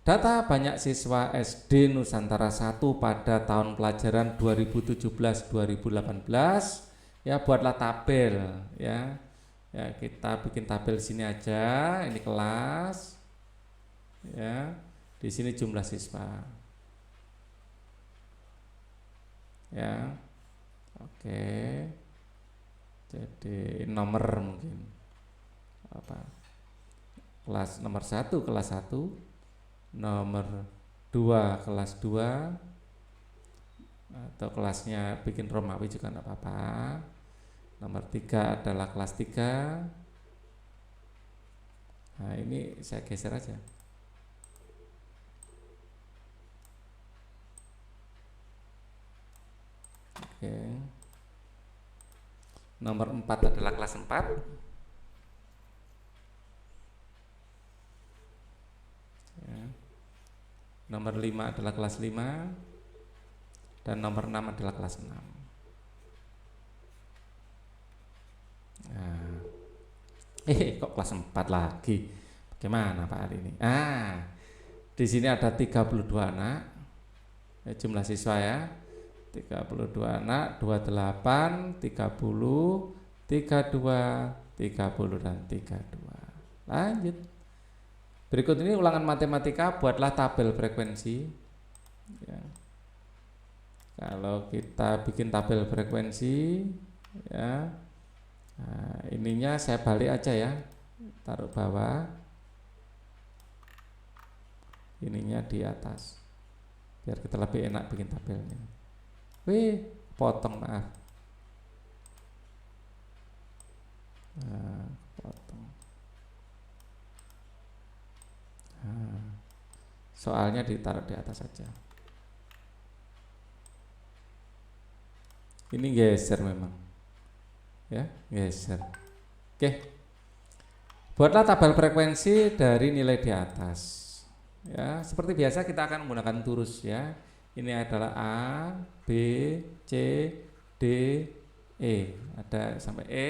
Data banyak siswa SD Nusantara 1 pada tahun pelajaran 2017-2018. Ya, buatlah tabel ya. Ya, kita bikin tabel sini aja. Ini kelas. Ya. Di sini jumlah siswa. Ya, oke. Jadi nomor mungkin apa? Kelas nomor 1 kelas 1, nomor 2 kelas 2, atau kelasnya bikin Romawi juga enggak apa-apa. Nomor 3 adalah kelas 3. Nah, ini saya geser aja. Oke. Nomor 4 adalah kelas 4. Ya. Nomor 5 adalah kelas 5 dan nomor 6 adalah kelas 6. Nah, kok kelas 4 lagi? Bagaimana Pak Ali ini? Di sini ada 32 anak. Jumlah siswa ya. 32 anak, 28, 30, 32, 30 dan 32. Lanjut. Berikut ini ulangan matematika, buatlah tabel frekuensi. Ya. Kalau kita bikin tabel frekuensi, ya, nah, ininya saya balik aja ya, taruh bawah, ininya di atas, biar kita lebih enak bikin tabelnya. Potong, maaf. Nah, potong. Nah, soalnya ditaruh di atas saja. Ini geser memang, ya, geser. Oke, buatlah tabel frekuensi dari nilai di atas. Ya, seperti biasa kita akan menggunakan turus ya. Ini adalah A, B, C, D, E. Ada sampai E.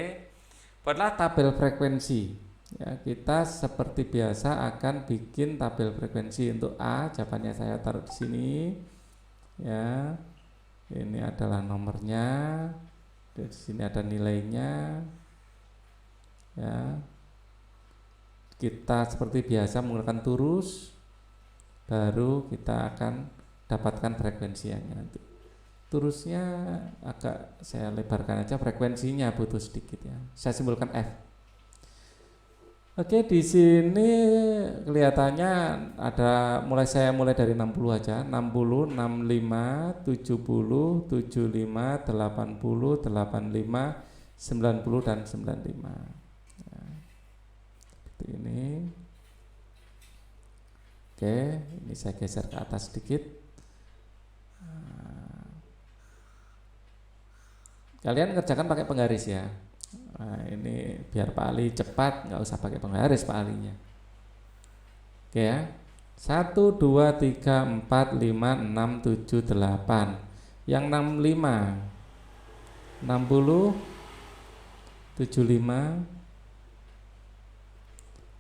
Buatlah tabel frekuensi. Ya, kita seperti biasa akan bikin tabel frekuensi. Untuk A, jawabannya saya taruh di sini. Ya. Ini adalah nomornya. Di sini ada nilainya. Ya. Kita seperti biasa menggunakan turus. Baru kita akan dapatkan frekuensinya nanti. Turusnya agak saya lebarkan aja, frekuensinya butuh sedikit ya. Saya simbolkan F. Oke, di sini kelihatannya ada saya mulai dari 60 aja. 60, 65, 70, 75, 80, 85, 90 dan 95. Ya. Seperti ini. Oke, ini saya geser ke atas sedikit. Kalian kerjakan pakai penggaris ya. Nah, ini biar Pak Ali cepat, nggak usah pakai penggaris Pak Alinya. Oke ya. 1, 2, 3, 4, 5, 6, 7, 8. Yang 65, 60, 75,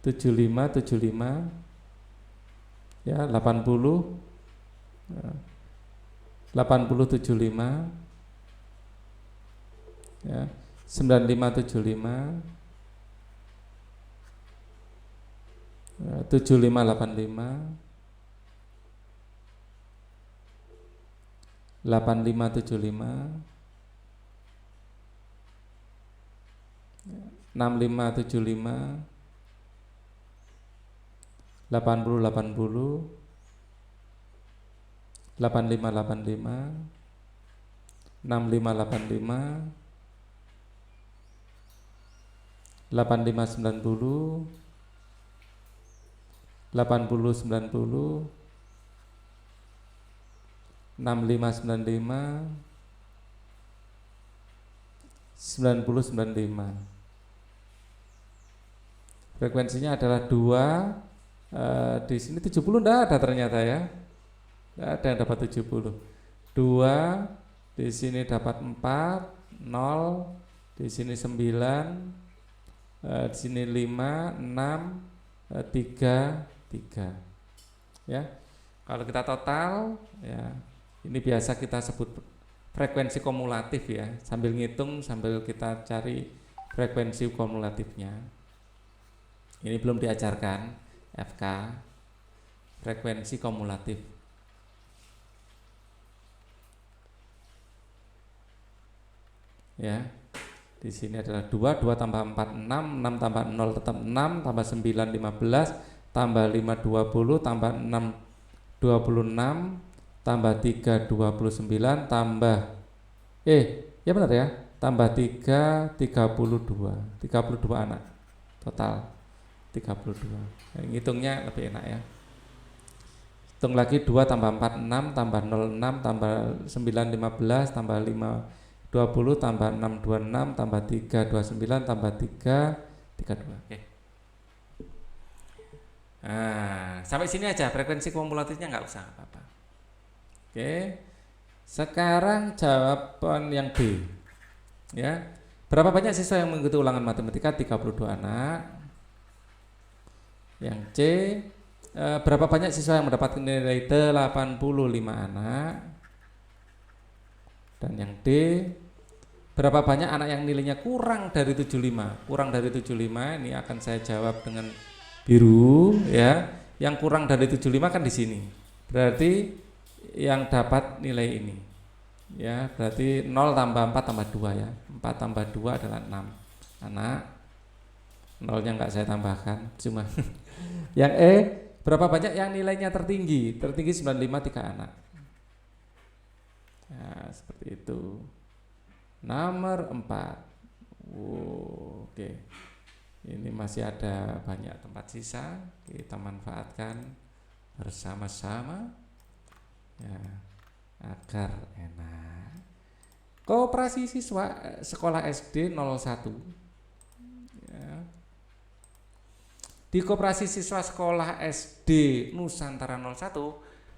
75, 75, ya 80, 80, 75, ya 9575, 7585, 8575, 6575, 8080, 8585, 6585, 8590, 8090, 6595, 9095. Frekuensinya adalah 2. Di sini 70 enggak ada ternyata ya. Enggak ada yang dapat 70. 2, di sini dapat 4, 0, di sini 9, di sini 5, 6, 3, 3. Ya. Kalau kita total ya, ini biasa kita sebut frekuensi kumulatif ya. Sambil ngitung sambil kita cari frekuensi kumulatifnya. Ini belum diajarkan FK, frekuensi kumulatif. Ya. Di sini adalah 2, 2 tambah 4, 6, 6 tambah 0 tetap 6, tambah 9, 15, tambah 5, 20, tambah 6, 26, tambah 3, 29, tambah ya benar ya, tambah 3, 32, 32 anak, total 32. Ngitungnya lebih enak ya. Hitung lagi 2 tambah 4, 6, tambah 0, 6, tambah 9, 15, tambah 5, 20, tambah 6, 26, tambah 3, 29, tambah 3, 32. Oke. Nah, sampai sini aja, frekuensi kumulatifnya nggak usah apa-apa. Oke. Sekarang jawaban yang B. Ya. Berapa banyak siswa yang mengikuti ulangan matematika? 32 anak. Yang C, berapa banyak siswa yang mendapatkan nilai 85 anak? Dan yang D, berapa banyak anak yang nilainya kurang dari 75? Kurang dari 75 ini akan saya jawab dengan biru ya. Yang kurang dari 75 kan di sini. Berarti yang dapat nilai ini. Ya, berarti 0 tambah 4 tambah 2 ya. 4 tambah 2 adalah 6 anak. Nolnya enggak saya tambahkan, cuma yang E, berapa banyak yang nilainya tertinggi? Tertinggi 95, 3 anak. Nah, seperti itu. Nomor 4. Oke. Ini masih ada banyak tempat sisa, kita manfaatkan bersama-sama ya, agar enak. Koperasi siswa sekolah SD 01 ya. Di koperasi siswa sekolah SD Nusantara 01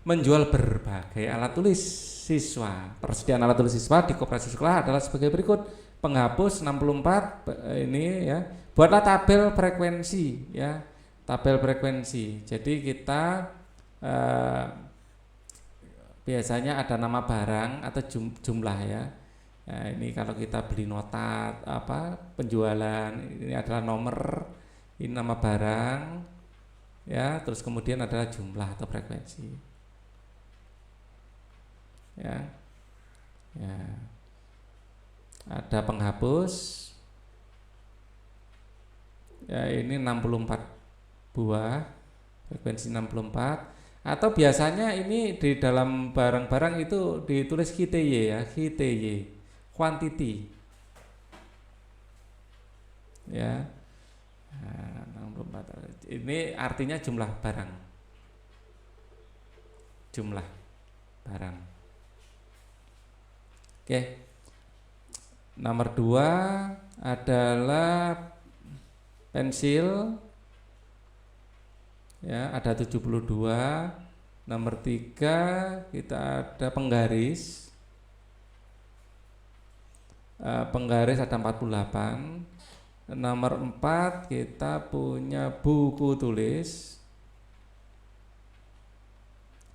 menjual berbagai alat tulis siswa. Persediaan alat tulis siswa di koperasi sekolah adalah sebagai berikut. Penghapus 64 ini ya. Buatlah tabel frekuensi ya. Tabel frekuensi. Jadi kita biasanya ada nama barang atau jumlah ya. Nah, ini kalau kita beli nota apa penjualan, ini adalah nomor, ini nama barang ya, terus kemudian adalah jumlah atau frekuensi ya. Ya, ada penghapus ya, ini 64 buah, frekuensi 64. Atau biasanya ini di dalam barang-barang itu ditulis QTY ya, QTY, quantity ya. Nah, 64 ini artinya jumlah barang, jumlah barang. Oke. Nomor 2 adalah pensil ya, ada 72. Nomor 3 kita ada penggaris. Penggaris ada 48. Nomor 4 kita punya buku tulis.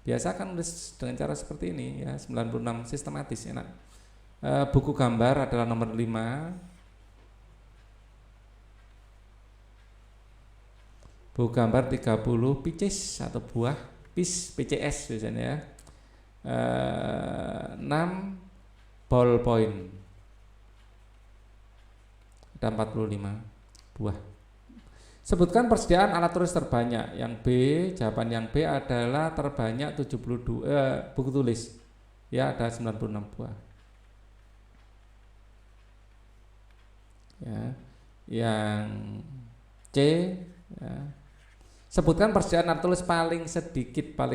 Biasa kan nulis dengan cara seperti ini ya, 96 sistematis enak. Buku gambar adalah nomor 5. Buku gambar 30 pieces atau buah PCS biasanya ya. 6 ballpoint ada 45 buah. Sebutkan persediaan alat tulis terbanyak. Yang B, jawaban yang B adalah terbanyak 72 buku tulis. Ya, ada 96 buah. Ya. Yang C ya. Sebutkan persediaan alat tulis paling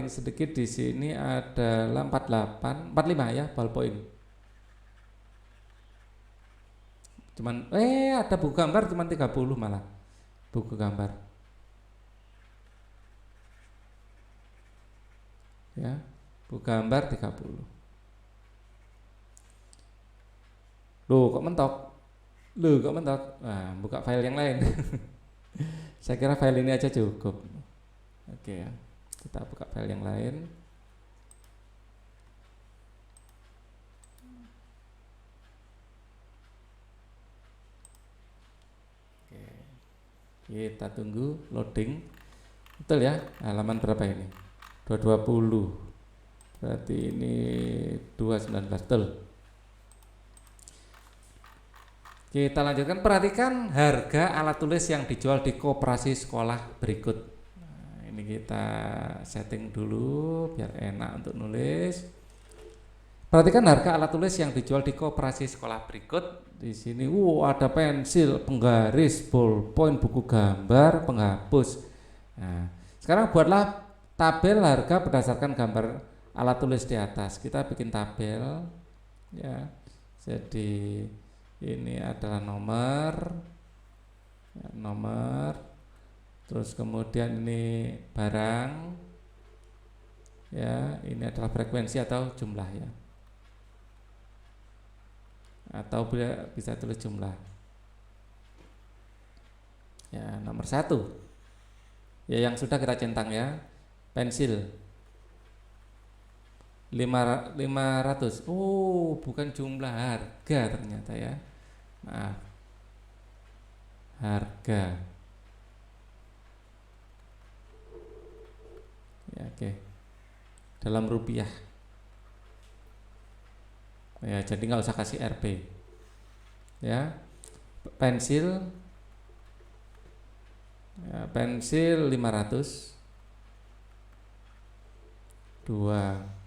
sedikit di sini adalah 45 ya, ballpoint. Cuman ada buku gambar cuman 30 malah. Buku gambar. Ya, buku gambar 30. Loh, kok mentok? Nah, buka file yang lain. Saya kira file ini aja cukup. Oke ya, kita buka file yang lain. Oke. Kita tunggu loading. Betul ya, halaman berapa ini? 220. Berarti ini 219 betul. Kita lanjutkan, perhatikan harga alat tulis yang dijual di koperasi sekolah berikut. Nah, ini kita setting dulu biar enak untuk nulis. Perhatikan harga alat tulis yang dijual di koperasi sekolah berikut. Di sini ada pensil, penggaris, ballpoint, buku gambar, penghapus. Nah, sekarang buatlah tabel harga berdasarkan gambar alat tulis di atas. Kita bikin tabel ya. Jadi ini adalah nomor, Terus kemudian ini barang, ya, ini adalah frekuensi atau jumlah ya, atau bisa tulis jumlah. Ya, nomor 1 ya yang sudah kita centang ya, pensil 500. Oh, bukan jumlah, harga ternyata ya. Maaf, harga. Ya, oke. Dalam rupiah. Ya, jadi nggak usah kasih Rp. Ya, pensil, ya, pensil 500. 2.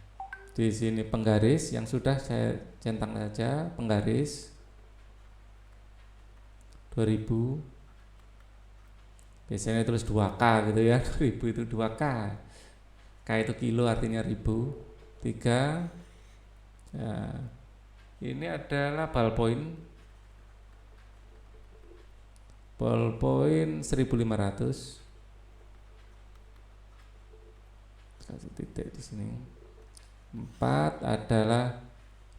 Di sini penggaris yang sudah saya centang saja, penggaris 2000. Biasanya tulis 2K gitu ya. 2000 itu 2K. K itu kilo, artinya ribu. 3. Ya, ini adalah ballpoint. Ballpoint 1500. Kasih titik di sini. 4 adalah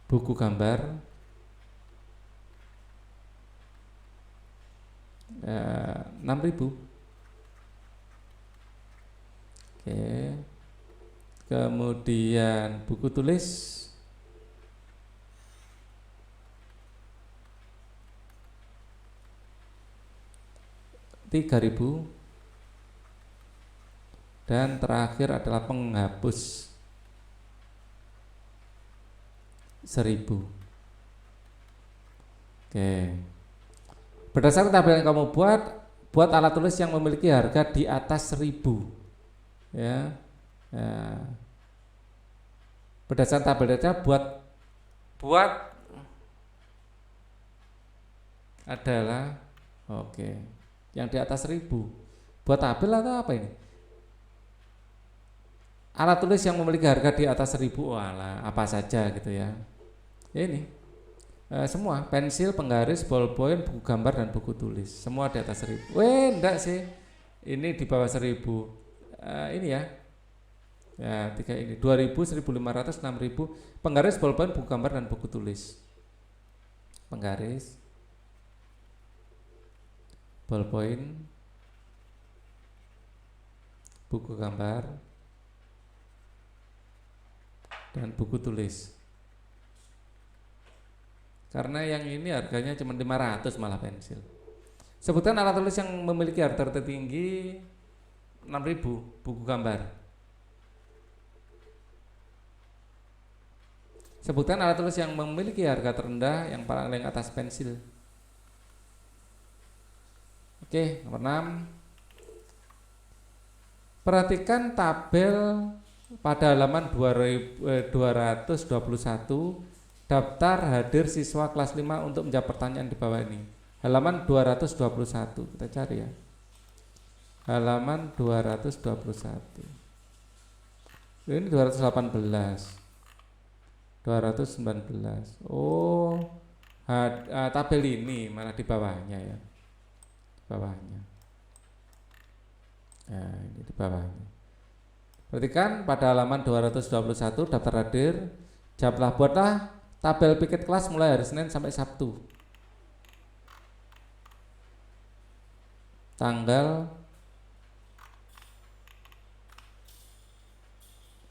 buku gambar, 6000. Oke. Kemudian buku tulis 3000. Dan terakhir adalah penghapus 1000. Oke. Berdasarkan tabel yang kamu buat alat tulis yang memiliki harga di atas 1000. Ya. Berdasarkan tabel data buat adalah yang di atas 1000. Buat tabel atau apa ini? Alat tulis yang memiliki harga di atas 1000, apa saja gitu ya. Ini semua, pensil, penggaris, ballpoint, buku gambar dan buku tulis, semua di atas 1000. Enggak sih, ini di bawah 1000. Ini ya, 3 ini 2000, 1500, 6000. Penggaris, ballpoint, buku gambar dan buku tulis. Penggaris, ballpoint, buku gambar dan buku tulis. Karena yang ini harganya cuma 500 malah pensil. Sebutkan alat tulis yang memiliki harga tertinggi 6000, buku gambar. Sebutkan alat tulis yang memiliki harga terendah yang paling atas pensil. Oke, nomor 6. Perhatikan tabel pada halaman 221, daftar hadir siswa kelas 5 untuk menjawab pertanyaan di bawah ini. Halaman 221, kita cari ya. Halaman 221. Ini 218. 219. Tabel ini malah di bawahnya ya. Bawahnya. Nah, ini di bawahnya. Perhatikan pada halaman 221 daftar hadir, jawablah, buatlah tabel piket kelas mulai hari Senin sampai Sabtu.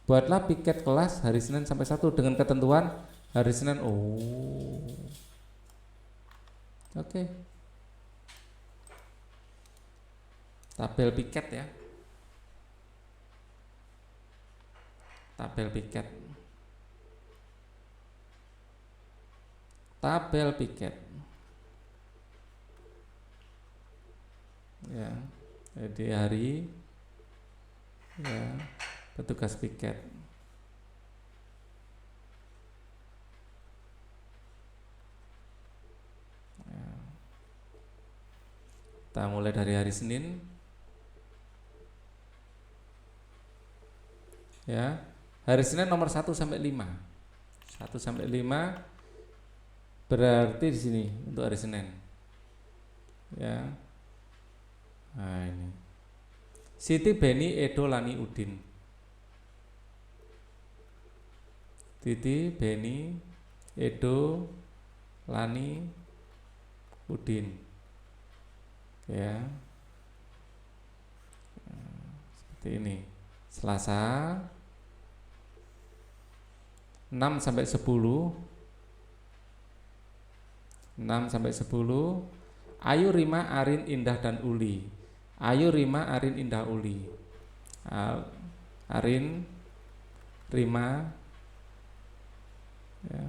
Buatlah piket kelas hari Senin sampai Sabtu dengan ketentuan hari Senin. Oke. Tabel piket ya. Tabel piket. Ya. Jadi hari ya, petugas piket. Ya. Kita mulai dari hari Senin. Ya. Hari Senin nomor 1 sampai 5. 1 sampai 5 berarti di sini untuk hari Senin. Ya. Nah, ini. Siti, Beni, Edo, Lani, Udin. Siti, Beni, Edo, Lani, Udin. Ya. Seperti ini. Selasa 6 sampai 10. 6 sampai 10. Ayu, Rima, Arin, Indah dan Uli. Ayu, Rima, Arin, Indah, Uli. Arin, Rima, ya.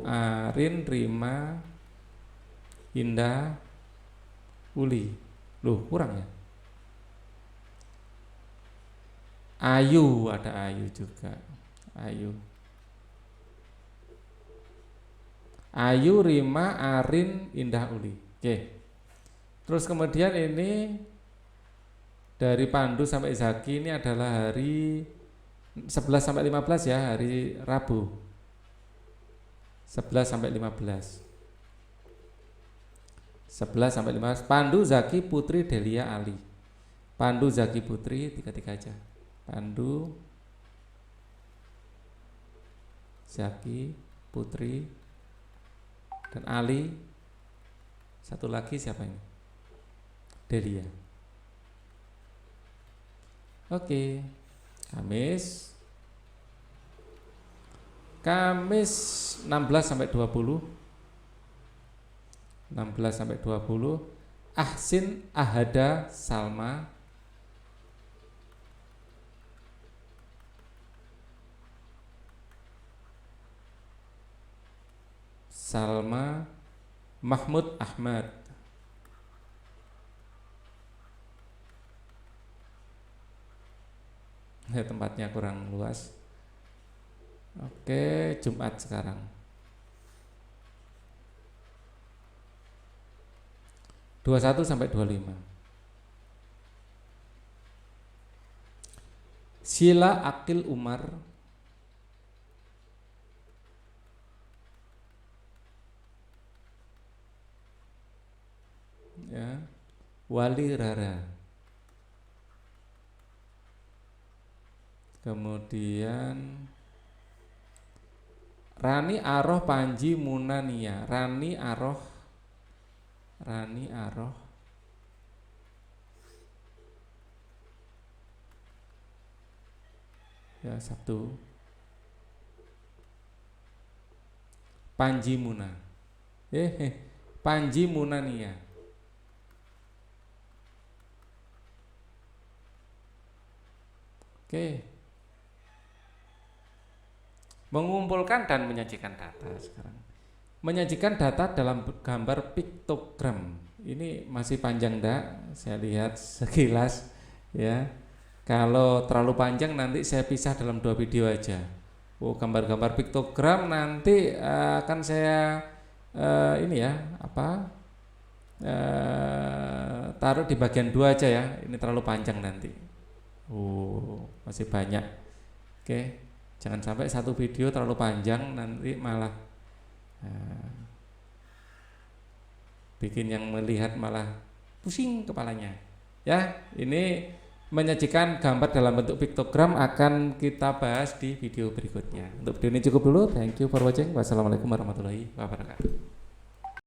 Arin, Rima, Indah, Uli. Loh, kurang ya? Ayu, ada Ayu juga. Ayu. Ayu, Rima, Arin, Indah, Uli. Oke. Terus kemudian ini dari Pandu sampai Zaki ini adalah hari 11 sampai 15 ya, hari Rabu. 11 sampai 15. 11 sampai 15. Pandu, Zaki, Putri, Delia, Ali. Pandu, Zaki, Putri, 3 aja. Pandu, Zaki, Putri, dan Ali. Satu lagi siapa ini? Delia. Oke. Kamis 16 sampai 20. 16 sampai 20. Ahsin, Ahada, Salma. Salma, Mahmud, Ahmad. Tempatnya kurang luas. Oke, Jumat sekarang. Dua 21 sampai 25. Sila, Akil, Umar. Ya. Wali, Rara. Kemudian Rani, Aroh, Panji, Muna, Nia. Rani, Aroh. Ya, Sabtu. Panji, Muna. Panji, Muna, Nia. Oke. Mengumpulkan dan menyajikan data sekarang. Menyajikan data dalam gambar piktogram. Ini masih panjang enggak? Saya lihat sekilas ya. Kalau terlalu panjang nanti saya pisah dalam 2 video aja. Gambar-gambar piktogram nanti akan saya taruh di bagian 2 aja ya. Ini terlalu panjang nanti. Masih banyak. Oke. Jangan sampai satu video terlalu panjang nanti malah bikin yang melihat malah pusing kepalanya. Ya, ini menyajikan gambar dalam bentuk piktogram akan kita bahas di video berikutnya. Untuk video ini cukup dulu. Thank you for watching. Wassalamualaikum warahmatullahi wabarakatuh.